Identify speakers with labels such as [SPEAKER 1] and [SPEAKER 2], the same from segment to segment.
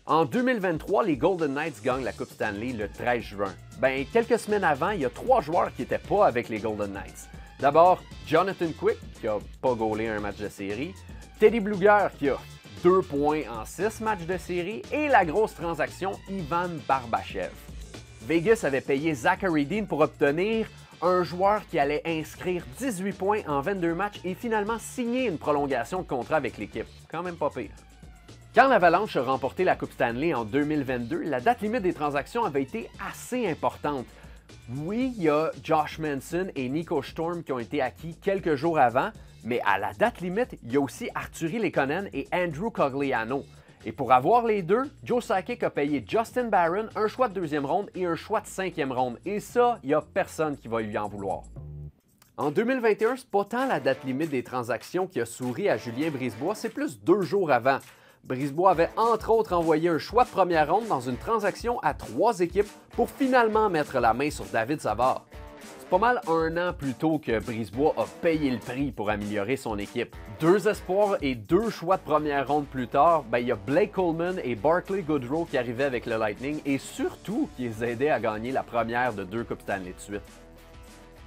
[SPEAKER 1] En 2023, les Golden Knights gagnent la Coupe Stanley le 13 juin. Quelques semaines avant, il y a 3 joueurs qui n'étaient pas avec les Golden Knights. D'abord, Jonathan Quick, qui n'a pas gaulé un match de série, Teddy Blueger, qui a 2 points en 6 matchs de série, et la grosse transaction, Ivan Barbachev. Vegas avait payé Zachary Dean pour obtenir un joueur qui allait inscrire 18 points en 22 matchs et finalement signer une prolongation de contrat avec l'équipe. Quand même pas pire. Quand l'Avalanche a remporté la Coupe Stanley en 2022, la date limite des transactions avait été assez importante. Oui, il y a Josh Manson et Nico Storm qui ont été acquis quelques jours avant, mais à la date limite, il y a aussi Artturi Lekonen et Andrew Cogliano. Et pour avoir les deux, Joe Sakic a payé Justin Barron un choix de 2e ronde et un choix de 5e ronde. Et ça, il n'y a personne qui va lui en vouloir. En 2021, c'est pas tant la date limite des transactions qui a souri à Julien Brisebois, c'est plus 2 jours avant. Brisebois avait entre autres envoyé un choix de 1re ronde dans une transaction à 3 équipes pour finalement mettre la main sur David Savard. C'est pas mal 1 an plus tôt que Brisebois a payé le prix pour améliorer son équipe. 2 espoirs et 2 choix de 1re ronde plus tard, il y a Blake Coleman et Barclay Goodrow qui arrivaient avec le Lightning et surtout qui les aidaient à gagner la première de 2 Coupes Stanley de suite.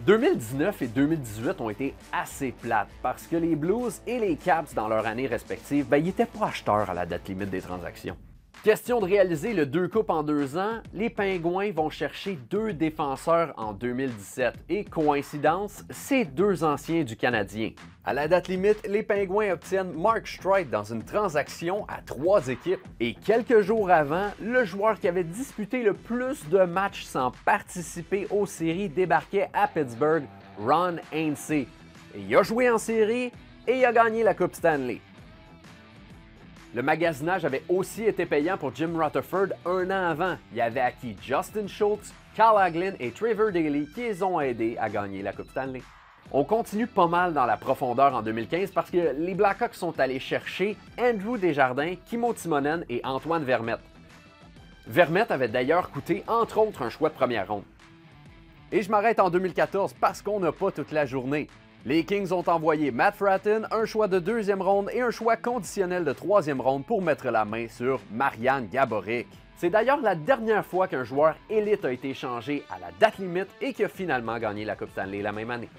[SPEAKER 1] 2019 et 2018 ont été assez plates parce que les Blues et les Caps, dans leur année respective, ils n'étaient pas acheteurs à la date limite des transactions. Question de réaliser le 2 coupes en 2 ans, les Pingouins vont chercher 2 défenseurs en 2017. Et coïncidence, c'est 2 anciens du Canadien. À la date limite, les Pingouins obtiennent Mark Streit dans une transaction à 3 équipes. Et quelques jours avant, le joueur qui avait disputé le plus de matchs sans participer aux séries débarquait à Pittsburgh, Ron Hainsey. Et il a joué en série et il a gagné la Coupe Stanley. Le magasinage avait aussi été payant pour Jim Rutherford 1 an avant. Il avait acquis Justin Schultz, Carl Hagelin et Trevor Daley qui les ont aidés à gagner la Coupe Stanley. On continue pas mal dans la profondeur en 2015 parce que les Blackhawks sont allés chercher Andrew Desjardins, Kimmo Timonen et Antoine Vermette. Vermette avait d'ailleurs coûté entre autres un choix de 1re ronde. Et je m'arrête en 2014 parce qu'on n'a pas toute la journée. Les Kings ont envoyé Matt Fratton, un choix de 2e ronde et un choix conditionnel de 3e ronde pour mettre la main sur Marian Gaborik. C'est d'ailleurs la dernière fois qu'un joueur élite a été échangé à la date limite et qui a finalement gagné la Coupe Stanley la même année.